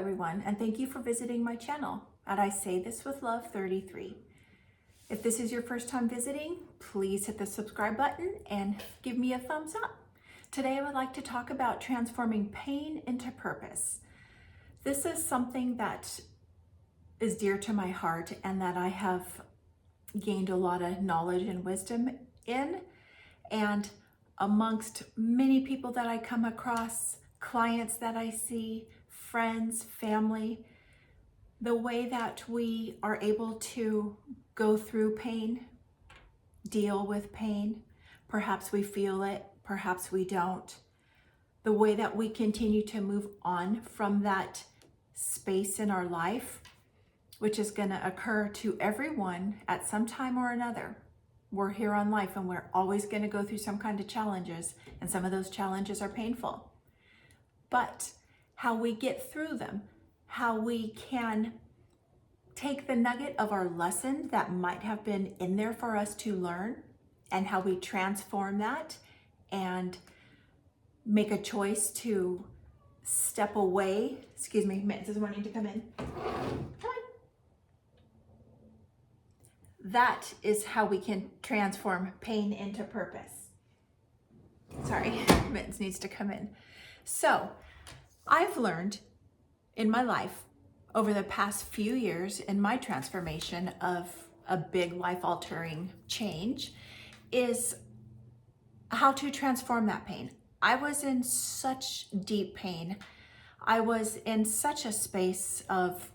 everyone, and thank you for visiting my channel at I Say This With Love 33. If this is your first time visiting, please hit the subscribe button and give me a thumbs up. Today I would like to talk about transforming pain into purpose. This is something that is dear to my heart and that I have gained a lot of knowledge and wisdom in, and amongst many people that I come across, clients that I see, friends, family, the way that we are able to go through pain, deal with pain, perhaps we feel it, perhaps we don't, the way that we continue to move on from that space in our life, which is going to occur to everyone at some time or another. We're here on life and we're always going to go through some kind of challenges, and some of those challenges are painful. But how we get through them, how we can take the nugget of our lesson that might have been in there for us to learn, and how we transform that and make a choice to step away. Excuse me, Mittens is wanting to come in. Come on. That is how we can transform pain into purpose. Sorry, Mittens needs to come in. So, I've learned in my life over the past few years in my transformation of a big life-altering change is how to transform that pain. I was in such deep pain. I was in such a space of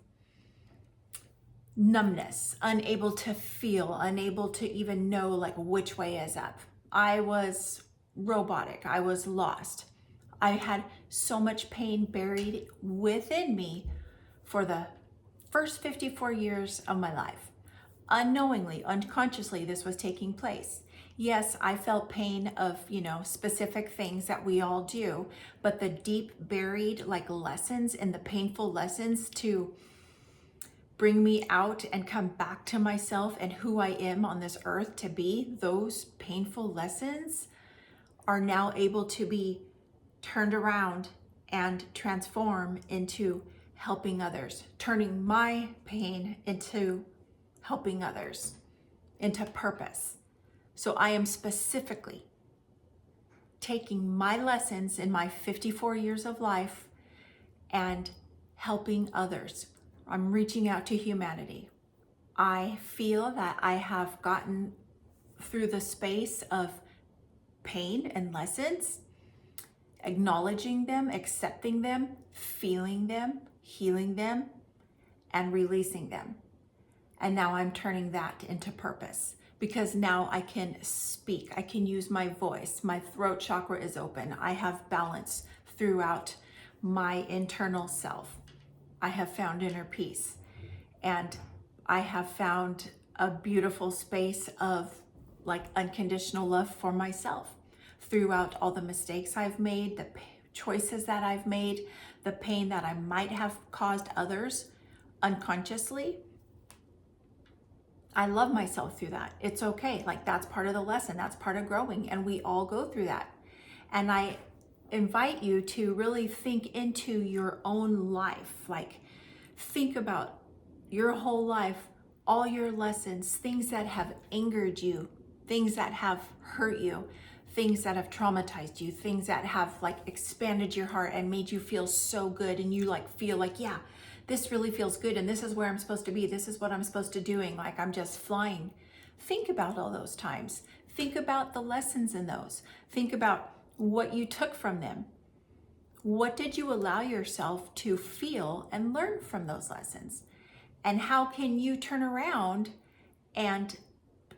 numbness, unable to feel, unable to even know like which way is up. I was robotic. I was lost. I had so much pain buried within me for the first 54 years of my life. Unknowingly, unconsciously, this was taking place. Yes, I felt pain of, specific things that we all do, but the deep buried like lessons and the painful lessons to bring me out and come back to myself and who I am on this earth to be, those painful lessons are now able to be turned around and transform into helping others, turning my pain into helping others, into purpose. So I am specifically taking my lessons in my 54 years of life and helping others. I'm reaching out to humanity. I feel that I have gotten through the space of pain and lessons, acknowledging them, accepting them, feeling them, healing them, and releasing them. And now I'm turning that into purpose, because now I can speak. I can use my voice. My throat chakra is open. I have balance throughout my internal self. I have found inner peace, and I have found a beautiful space of like unconditional love for myself throughout all the mistakes I've made, the choices that I've made, the pain that I might have caused others unconsciously. I love myself through that. It's okay. Like, that's part of the lesson. That's part of growing, and we all go through that. And I invite you to really think into your own life. Like, think about your whole life, all your lessons, things that have angered you, things that have hurt you, things that have traumatized you, things that have like expanded your heart and made you feel so good, and you like feel like, yeah, this really feels good, and this is where I'm supposed to be, this is what I'm supposed to doing, like I'm just flying. Think about all those times. Think about the lessons in those. Think about what you took from them. What did you allow yourself to feel and learn from those lessons? And how can you turn around and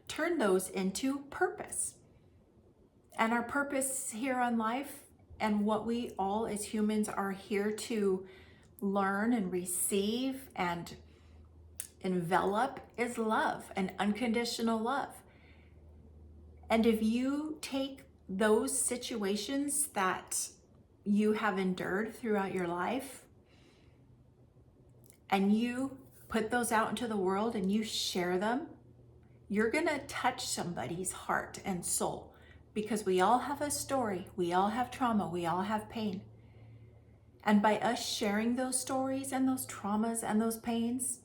turn those into purpose? And our purpose here on life, and what we all as humans are here to learn and receive and envelop, is love and unconditional love. And if you take those situations that you have endured throughout your life and you put those out into the world and you share them, you're gonna touch somebody's heart and soul, because we all have a story, we all have trauma, we all have pain. And by us sharing those stories and those traumas and those pains,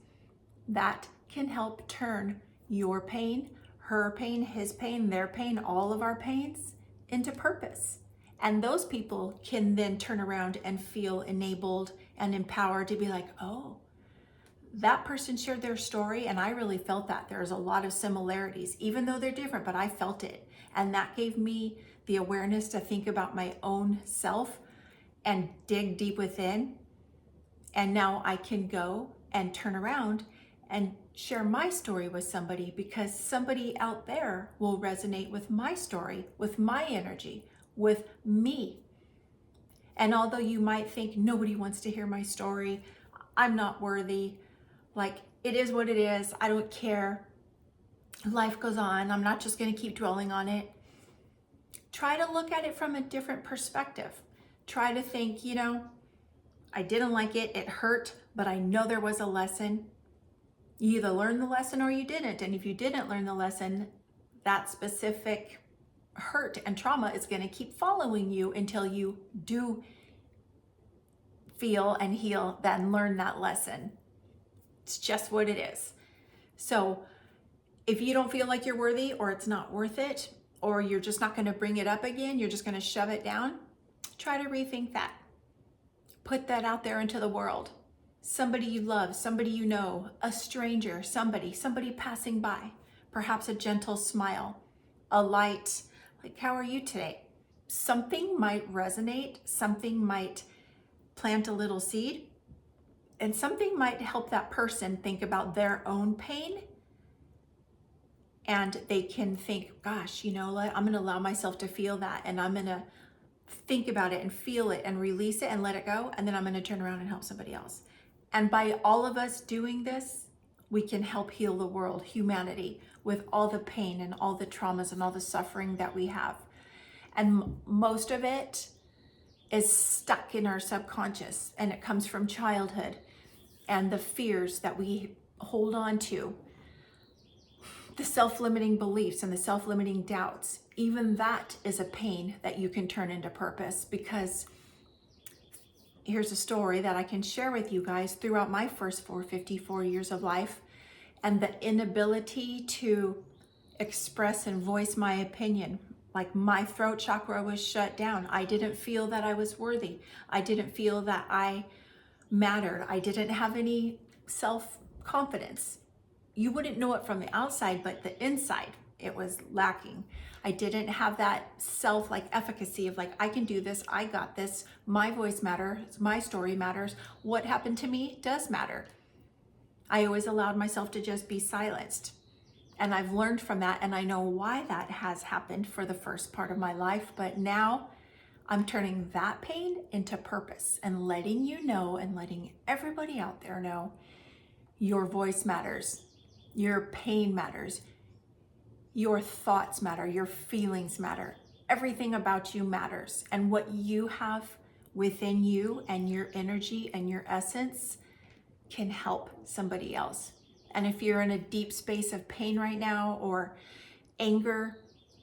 that can help turn your pain, her pain, his pain, their pain, all of our pains into purpose. And those people can then turn around and feel enabled and empowered to be like, oh, that person shared their story and I really felt that. There's a lot of similarities, even though they're different, but I felt it. And that gave me the awareness to think about my own self and dig deep within. And now I can go and turn around and share my story with somebody, because somebody out there will resonate with my story, with my energy, with me. And although you might think nobody wants to hear my story, I'm not worthy, like it is what it is, I don't care, life goes on, I'm not just going to keep dwelling on it. Try to look at it from a different perspective. Try to think, I didn't like it, it hurt, but I know there was a lesson. You either learned the lesson or you didn't. And if you didn't learn the lesson, that specific hurt and trauma is going to keep following you until you do feel and heal, then learn that lesson. It's just what it is. So if you don't feel like you're worthy, or it's not worth it, or you're just not going to bring it up again, you're just going to shove it down, try to rethink that. Put that out there into the world. Somebody you love, somebody you know, a stranger, somebody passing by, perhaps a gentle smile, a light, like, how are you today? Something might resonate, something might plant a little seed, and something might help that person think about their own pain. And they can think, gosh, I'm going to allow myself to feel that, and I'm going to think about it and feel it and release it and let it go. And then I'm going to turn around and help somebody else. And by all of us doing this, we can help heal the world, humanity, with all the pain and all the traumas and all the suffering that we have. And most of it is stuck in our subconscious, and it comes from childhood and the fears that we hold on to, the self-limiting beliefs and the self-limiting doubts. Even that is a pain that you can turn into purpose, because here's a story that I can share with you guys throughout my first 454 years of life, and the inability to express and voice my opinion. Like, my throat chakra was shut down. I didn't feel that I was worthy. I didn't feel that I mattered. I didn't have any self-confidence. You wouldn't know it from the outside, but the inside, it was lacking. I didn't have that efficacy of I can do this, I got this, my voice matters, my story matters, what happened to me does matter. I always allowed myself to just be silenced. And I've learned from that, and I know why that has happened for the first part of my life, but now I'm turning that pain into purpose and letting you know, and letting everybody out there know, your voice matters, your pain matters, your thoughts matter, your feelings matter. Everything about you matters. And what you have within you and your energy and your essence can help somebody else. And if you're in a deep space of pain right now, or anger,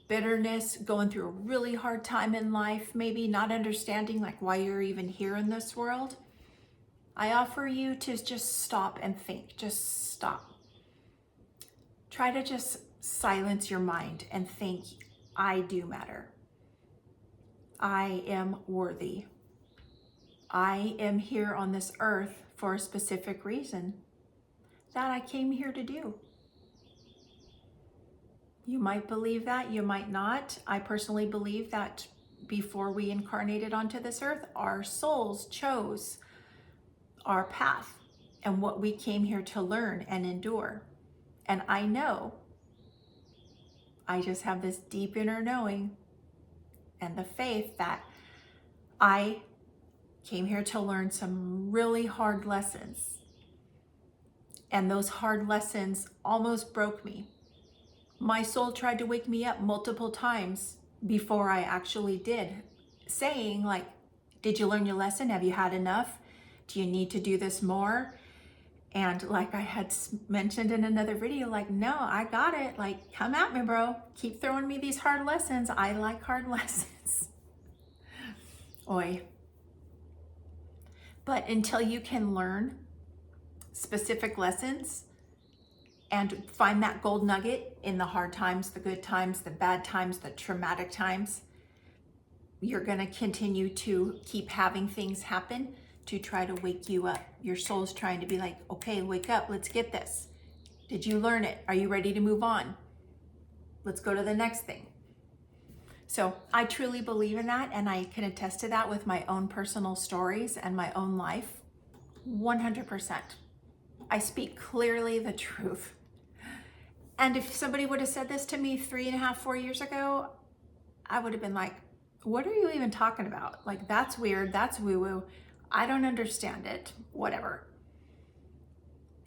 bitterness, going through a really hard time in life, maybe not understanding why you're even here in this world, I offer you to just stop and think. Just stop. Try to just silence your mind and think, I do matter. I am worthy. I am here on this earth for a specific reason that I came here to do. You might believe that, you might not. I personally believe that before we incarnated onto this earth, our souls chose our path and what we came here to learn and endure. And I know, I just have this deep inner knowing and the faith that I came here to learn some really hard lessons. And those hard lessons almost broke me. My soul tried to wake me up multiple times before I actually did, saying did you learn your lesson? Have you had enough? Do you need to do this more? And like I had mentioned in another video, no, I got it. Come at me, bro. Keep throwing me these hard lessons. I like hard lessons. Oi. But until you can learn specific lessons and find that gold nugget in the hard times, the good times, the bad times, the traumatic times, you're going to continue to keep having things happen to try to wake you up. Your soul's trying to be like, okay, wake up, let's get this. Did you learn it? Are you ready to move on? Let's go to the next thing. So I truly believe in that, and I can attest to that with my own personal stories and my own life. 100%. I speak clearly the truth. And if somebody would have said this to me 3.5, 4 years ago, I would have been like, what are you even talking about? Like, that's weird, that's woo-woo. I don't understand it, whatever.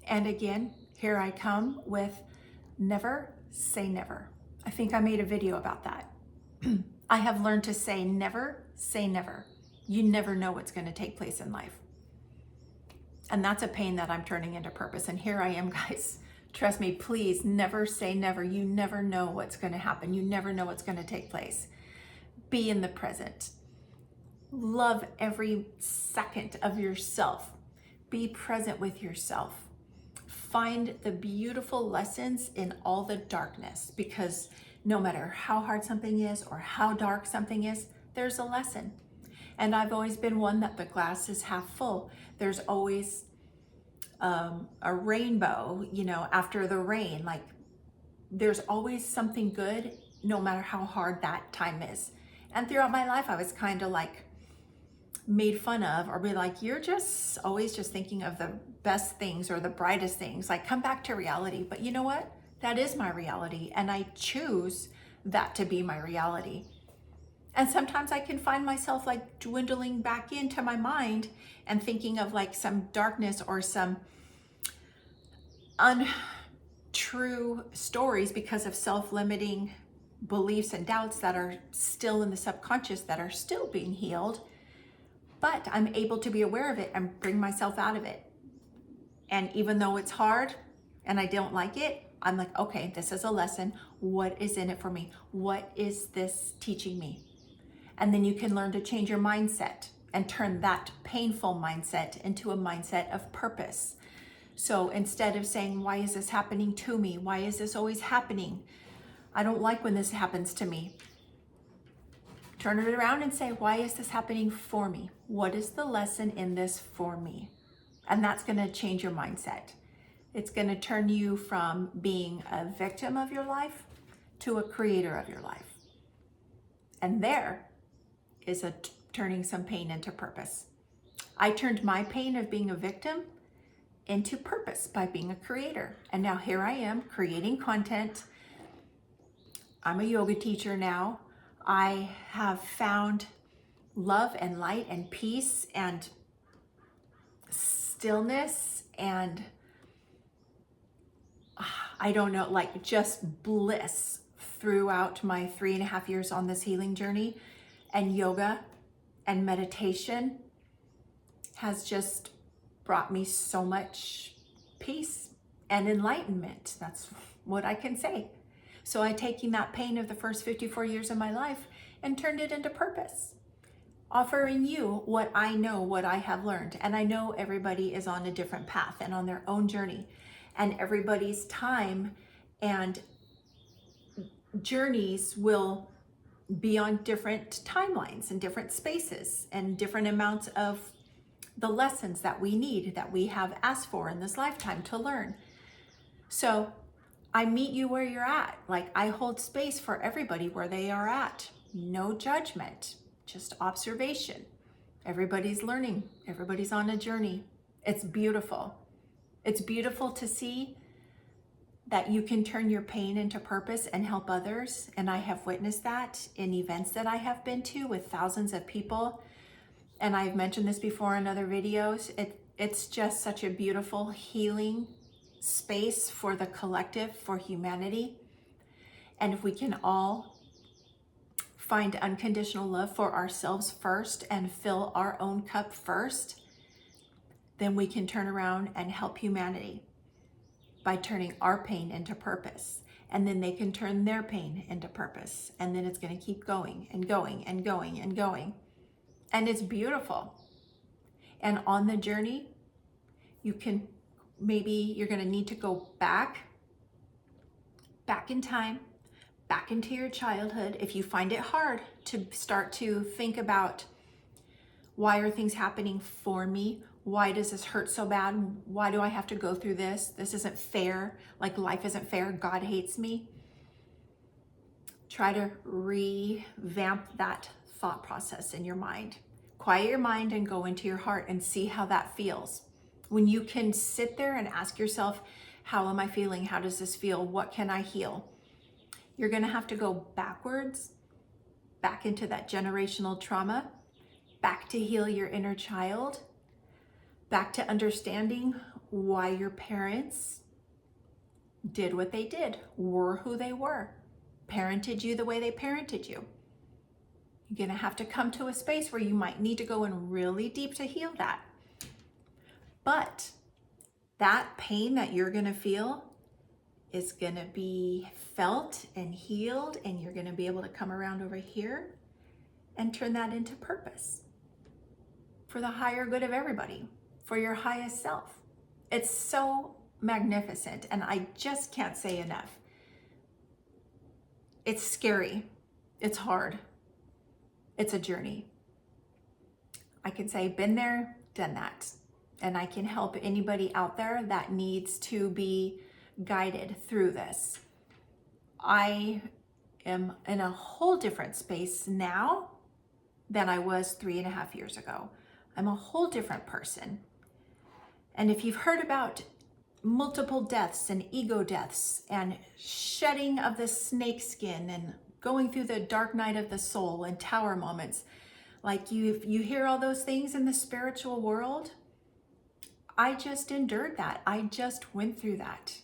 And again, here I come with never say never. I think I made a video about that. I have learned to say never say never. You never know what's going to take place in life. And that's a pain that I'm turning into purpose. And here I am, guys. Trust me, please never say never. You never know what's going to happen. You never know what's going to take place. Be in the present. Love every second of yourself. Be present with yourself. Find the beautiful lessons in all the darkness, because no matter how hard something is or how dark something is, there's a lesson. And I've always been one that the glass is half full. There's always a rainbow, after the rain. Like, there's always something good, no matter how hard that time is. And throughout my life, I was kind of like made fun of, or be like, you're just always just thinking of the best things or the brightest things. Like, come back to reality. But you know what? That is my reality, and I choose that to be my reality. And sometimes I can find myself like dwindling back into my mind and thinking of like some darkness or some untrue stories because of self-limiting beliefs and doubts that are still in the subconscious, that are still being healed. But I'm able to be aware of it and bring myself out of it. And even though it's hard and I don't like it, I'm like, okay, this is a lesson. What is in it for me? What is this teaching me? And then you can learn to change your mindset and turn that painful mindset into a mindset of purpose. So instead of saying, why is this happening to me? Why is this always happening? I don't like when this happens to me. Turn it around and say, why is this happening for me? What is the lesson in this for me? And that's going to change your mindset. It's going to turn you from being a victim of your life to a creator of your life. And there is turning some pain into purpose. I turned my pain of being a victim into purpose by being a creator. And now here I am creating content. I'm a yoga teacher now. I have found love and light and peace and stillness and I don't know, like just bliss throughout my 3.5 years on this healing journey. And yoga and meditation has just brought me so much peace and enlightenment. That's what I can say. So I taking that pain of the first 54 years of my life and turned it into purpose, offering you what I know, what I have learned. And I know everybody is on a different path and on their own journey, and everybody's time and journeys will be on different timelines and different spaces and different amounts of the lessons that we need, that we have asked for in this lifetime to learn. So I meet you where you're at. Like, I hold space for everybody where they are at. No judgment, just observation. Everybody's learning. Everybody's on a journey. It's beautiful. It's beautiful to see that you can turn your pain into purpose and help others. And I have witnessed that in events that I have been to with thousands of people. And I've mentioned this before in other videos. It's just such a beautiful healing space for the collective, for humanity. And if we can all find unconditional love for ourselves first and fill our own cup first, then we can turn around and help humanity by turning our pain into purpose. And then they can turn their pain into purpose. And then it's going to keep going and going and going and going. And it's beautiful. And on the journey, you're going to need to go back in time, back into your childhood. If you find it hard to start to think about, why are things happening for me? Why does this hurt so bad? Why do I have to go through this? This isn't fair. Like, life isn't fair. God hates me. Try to revamp that thought process in your mind. Quiet your mind and go into your heart and see how that feels. When you can sit there and ask yourself, how am I feeling? How does this feel? What can I heal? You're going to have to go backwards, back into that generational trauma, back to heal your inner child, back to understanding why your parents did what they did, were who they were, parented you the way they parented you. You're going to have to come to a space where you might need to go in really deep to heal that. But that pain that you're going to feel is going to be felt and healed, and you're going to be able to come around over here and turn that into purpose for the higher good of everybody, for your highest self. It's so magnificent, and I just can't say enough. It's scary. It's hard. It's a journey. I can say, been there, done that. And I can help anybody out there that needs to be guided through this. I am in a whole different space now than I was 3.5 years ago. I'm a whole different person. And if you've heard about multiple deaths and ego deaths and shedding of the snake skin and going through the dark night of the soul and tower moments, like you hear all those things in the spiritual world, I just endured that. I just went through that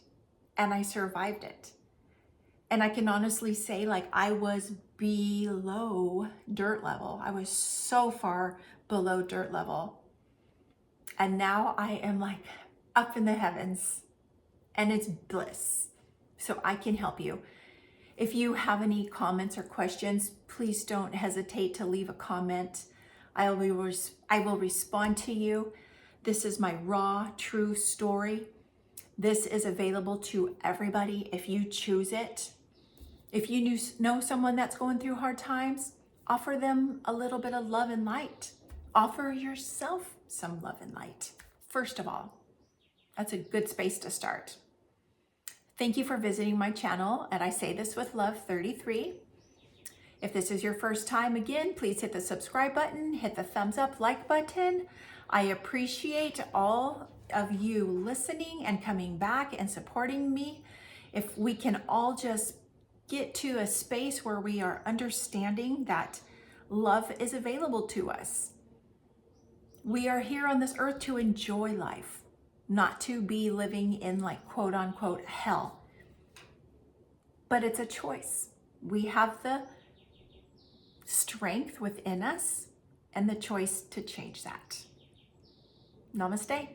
and I survived it. And I can honestly say, like, I was below dirt level. I was so far below dirt level. And now I am like up in the heavens, and it's bliss. So I can help you. If you have any comments or questions, please don't hesitate to leave a comment. I will respond to you. This is my raw, true story. This is available to everybody if you choose it. If you know someone that's going through hard times, offer them a little bit of love and light. Offer yourself some love and light. First of all, that's a good space to start. Thank you for visiting my channel, and I say this with love, 33. If this is your first time, again, please hit the subscribe button, hit the thumbs up like button. I appreciate all of you listening and coming back and supporting me. If we can all just get to a space where we are understanding that love is available to us. We are here on this earth to enjoy life, not to be living in, like, quote unquote hell. But it's a choice. We have the strength within us and the choice to change that. Namaste.